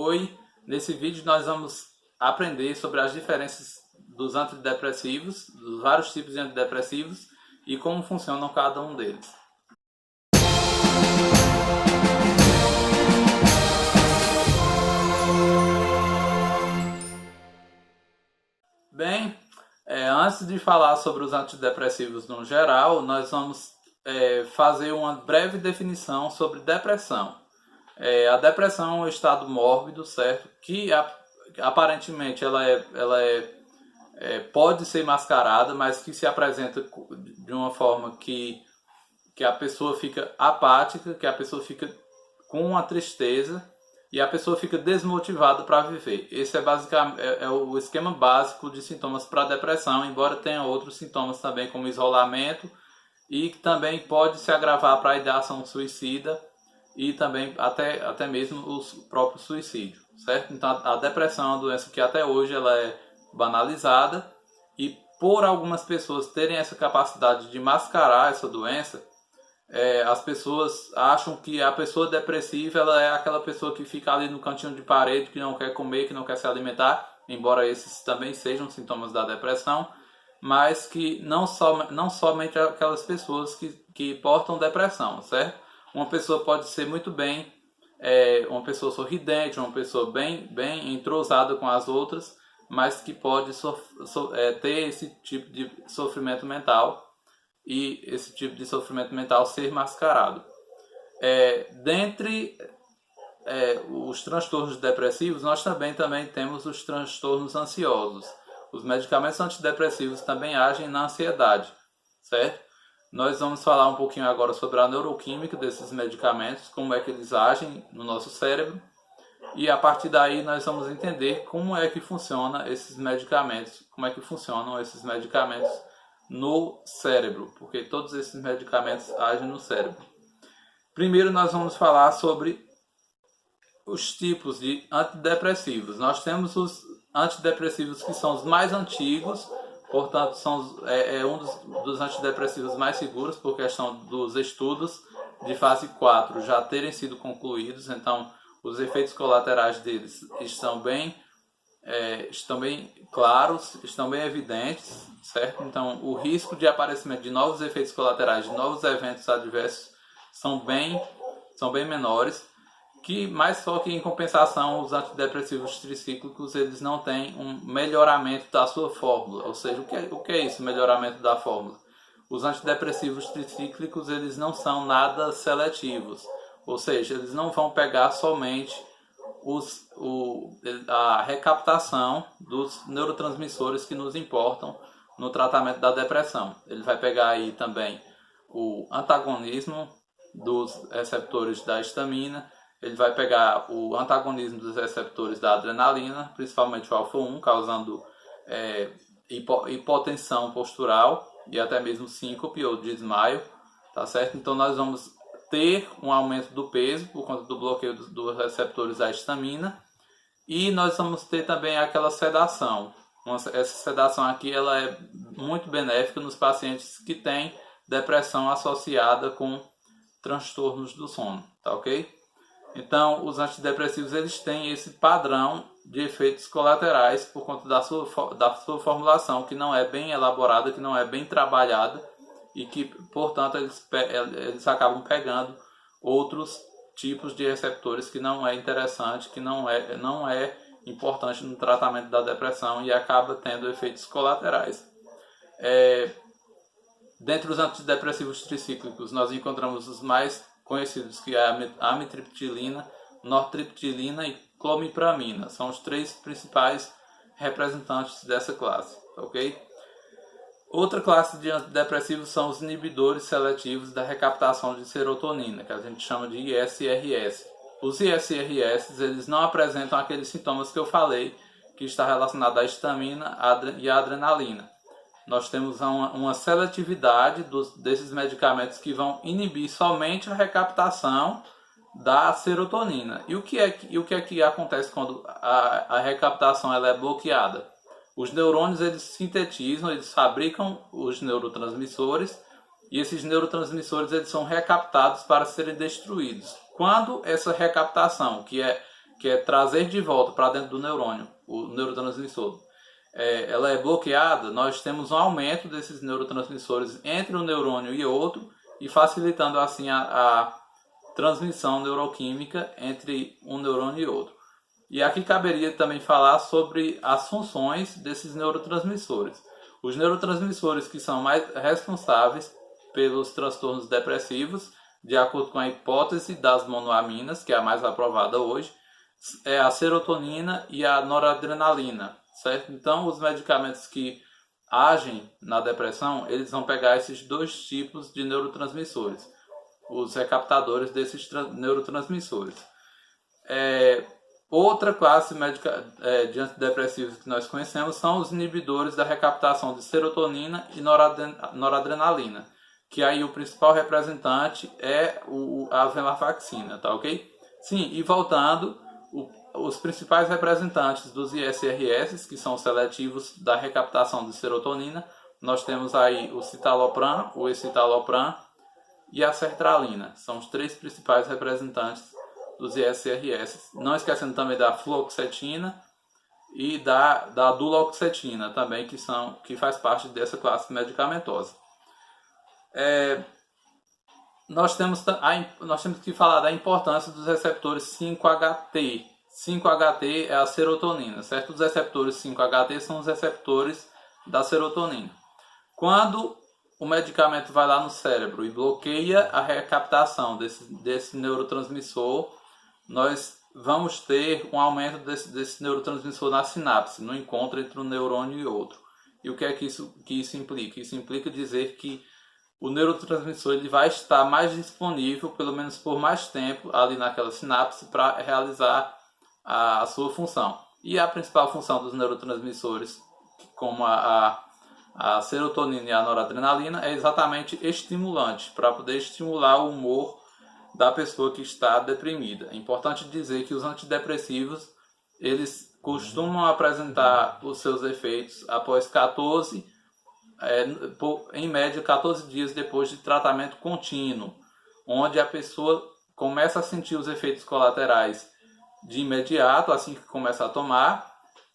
Oi, nesse vídeo nós vamos aprender sobre as diferenças dos antidepressivos, dos vários tipos de antidepressivos e como funcionam cada um deles. Bem, antes de falar sobre os antidepressivos no geral, nós vamos fazer uma breve definição sobre depressão. A depressão é um estado mórbido, certo? Que aparentemente ela pode ser mascarada, mas que se apresenta de uma forma que a pessoa fica apática, que a pessoa fica com uma tristeza e a pessoa fica desmotivada para viver. Esse é basicamente o esquema básico de sintomas para depressão, embora tenha outros sintomas também, como isolamento, e que também pode se agravar para a ideação suicida e também até mesmo o próprio suicídio, certo? Então a depressão é uma doença que até hoje ela é banalizada, e por algumas pessoas terem essa capacidade de mascarar essa doença, as pessoas acham que a pessoa depressiva ela é aquela pessoa que fica ali no cantinho de parede, que não quer comer, que não quer se alimentar, embora esses também sejam sintomas da depressão, mas que não somente aquelas pessoas que portam depressão, certo? Uma pessoa pode ser muito bem, uma pessoa sorridente, uma pessoa bem entrosada com as outras, mas que pode ter esse tipo de sofrimento mental, e esse tipo de sofrimento mental ser mascarado. Dentre os transtornos depressivos, nós também temos os transtornos ansiosos. Os medicamentos antidepressivos também agem na ansiedade, certo? Nós vamos falar um pouquinho agora sobre a neuroquímica desses medicamentos, como é que eles agem no nosso cérebro, e a partir daí nós vamos entender como é que funcionam esses medicamentos no cérebro, porque todos esses medicamentos agem no cérebro. Primeiro nós vamos falar sobre os tipos de antidepressivos. Nós temos os antidepressivos que são os mais antigos, portanto são um dos antidepressivos mais seguros por questão dos estudos de fase 4 já terem sido concluídos, então os efeitos colaterais deles estão bem claros, estão bem evidentes, certo? Então o risco de aparecimento de novos efeitos colaterais, de novos eventos adversos são bem menores, mas só que em compensação os antidepressivos tricíclicos eles não têm um melhoramento da sua fórmula. Ou seja, o que é isso, melhoramento da fórmula? Os antidepressivos tricíclicos eles não são nada seletivos, ou seja, eles não vão pegar somente a recaptação dos neurotransmissores que nos importam no tratamento da depressão. Ele vai pegar aí também o antagonismo dos receptores da histamina, ele vai pegar o antagonismo dos receptores da adrenalina, principalmente o alfa-1, causando hipotensão postural e até mesmo síncope ou desmaio, tá certo? Então nós vamos ter um aumento do peso por conta do bloqueio dos receptores da histamina, e nós vamos ter também aquela sedação. Essa sedação aqui ela é muito benéfica nos pacientes que têm depressão associada com transtornos do sono, tá ok? Então os antidepressivos eles têm esse padrão de efeitos colaterais por conta da sua formulação, que não é bem elaborada, que não é bem trabalhada, e que, portanto, eles acabam pegando outros tipos de receptores que não é interessante, que não é importante no tratamento da depressão, e acaba tendo efeitos colaterais. Dentre os antidepressivos tricíclicos, nós encontramos os mais conhecidos, que é a amitriptilina, nortriptilina e clomipramina. São os três principais representantes dessa classe, ok? Outra classe de antidepressivos são os inibidores seletivos da recaptação de serotonina, que a gente chama de ISRS. Os ISRS eles não apresentam aqueles sintomas que eu falei, que está relacionado à histamina e à adrenalina. Nós temos uma seletividade desses medicamentos que vão inibir somente a recaptação da serotonina. E o que é que acontece quando a recaptação ela é bloqueada? Os neurônios eles sintetizam, eles fabricam os neurotransmissores, e esses neurotransmissores eles são recaptados para serem destruídos. Quando essa recaptação, que que é trazer de volta para dentro do neurônio, o neurotransmissor, ela é bloqueada, nós temos um aumento desses neurotransmissores entre um neurônio e outro, e facilitando assim a transmissão neuroquímica entre um neurônio e outro. E aqui caberia também falar sobre as funções desses neurotransmissores. Os neurotransmissores que são mais responsáveis pelos transtornos depressivos, de acordo com a hipótese das monoaminas, que é a mais aprovada hoje, é a serotonina e a noradrenalina, certo? Então, os medicamentos que agem na depressão, eles vão pegar esses dois tipos de neurotransmissores, os recaptadores desses neurotransmissores. Outra classe de antidepressivos que nós conhecemos são os inibidores da recaptação de serotonina e noradrenalina, que aí o principal representante é a venlafaxina, tá ok? Sim, e voltando, os principais representantes dos ISRS, que são seletivos da recaptação de serotonina, nós temos aí o citalopram, o escitalopram e a sertralina. São os três principais representantes dos ISRS. Não esquecendo também da fluoxetina e da duloxetina também, que faz parte dessa classe medicamentosa. Nós temos que falar da importância dos receptores 5-HT. 5-HT é a serotonina, certo? Os receptores 5-HT são os receptores da serotonina. Quando o medicamento vai lá no cérebro e bloqueia a recaptação desse neurotransmissor, nós vamos ter um aumento desse neurotransmissor na sinapse, no encontro entre um neurônio e outro. E o que é que isso implica? Isso implica dizer que o neurotransmissor ele vai estar mais disponível, pelo menos por mais tempo, ali naquela sinapse para realizar a sua função. E a principal função dos neurotransmissores, como a serotonina e a noradrenalina, é exatamente estimulante, para poder estimular o humor da pessoa que está deprimida. É importante dizer que os antidepressivos, eles costumam apresentar os seus efeitos após em média 14 dias depois de tratamento contínuo, onde a pessoa começa a sentir os efeitos colaterais de imediato, assim que começa a tomar,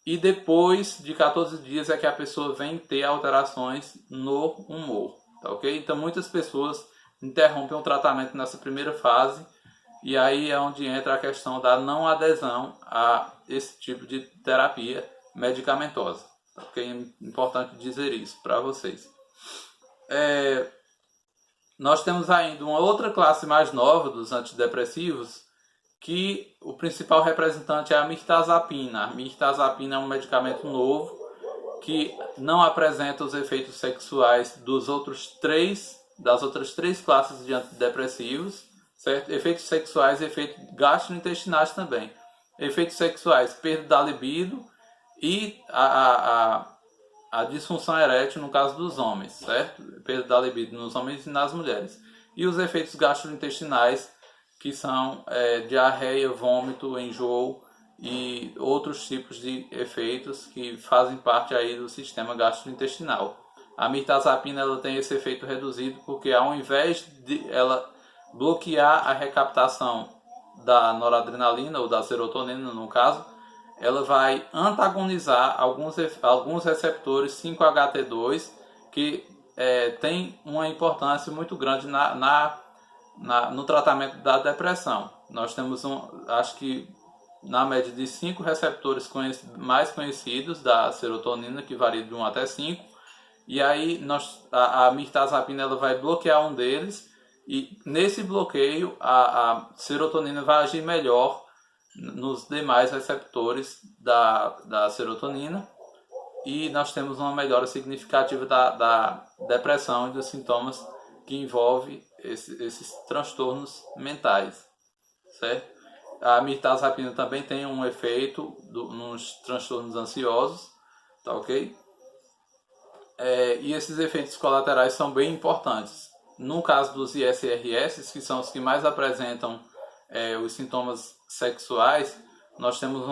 e depois de 14 dias é que a pessoa vem ter alterações no humor, tá ok? Então muitas pessoas interrompem o tratamento nessa primeira fase, e aí é onde entra a questão da não adesão a esse tipo de terapia medicamentosa. Ok? É importante dizer isso para vocês. Nós temos ainda uma outra classe mais nova dos antidepressivos, que o principal representante é a mirtazapina. A mirtazapina é um medicamento novo que não apresenta os efeitos sexuais das outras três classes de antidepressivos, certo? Efeitos sexuais e efeitos gastrointestinais também. Efeitos sexuais, perda da libido e a disfunção erétil no caso dos homens, certo? Perda da libido nos homens e nas mulheres. E os efeitos gastrointestinais, que são diarreia, vômito, enjoo e outros tipos de efeitos que fazem parte aí do sistema gastrointestinal. A mirtazapina ela tem esse efeito reduzido porque, ao invés de ela bloquear a recaptação da noradrenalina ou da serotonina no caso, ela vai antagonizar alguns receptores 5-HT2 que tem uma importância muito grande no tratamento da depressão. Nós temos acho que na média de 5 receptores mais conhecidos da serotonina, que varia de 1 até 5, e aí a mirtazapina ela vai bloquear um deles, e nesse bloqueio a serotonina vai agir melhor nos demais receptores da serotonina, e nós temos uma melhora significativa da depressão e dos sintomas que envolvem esses transtornos mentais, certo? A mirtazapina também tem um efeito nos transtornos ansiosos, tá ok? E esses efeitos colaterais são bem importantes. No caso dos ISRS, que são os que mais apresentam os sintomas sexuais, nós temos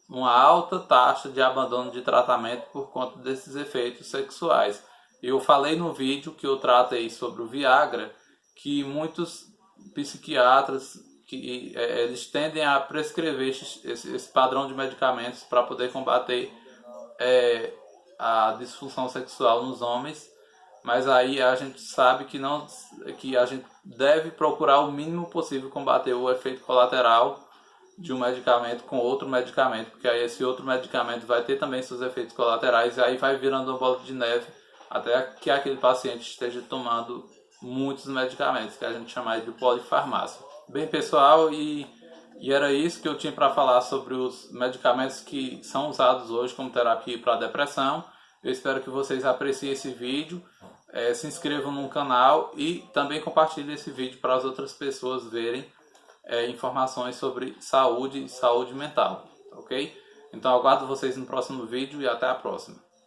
uma alta taxa de abandono de tratamento por conta desses efeitos sexuais. Eu falei no vídeo que eu tratei sobre o Viagra, que muitos psiquiatras eles tendem a prescrever esse padrão de medicamentos para poder combater a disfunção sexual nos homens, mas aí a gente sabe que a gente deve procurar o mínimo possível combater o efeito colateral de um medicamento com outro medicamento, porque aí esse outro medicamento vai ter também seus efeitos colaterais e aí vai virando uma bola de neve até que aquele paciente esteja tomando muitos medicamentos, que a gente chama de polifarmácia. Bem, pessoal, e era isso que eu tinha para falar sobre os medicamentos que são usados hoje como terapia para depressão. Eu espero que vocês apreciem esse vídeo, se inscrevam no canal e também compartilhem esse vídeo para as outras pessoas verem informações sobre saúde e saúde mental, ok? Então aguardo vocês no próximo vídeo e até a próxima.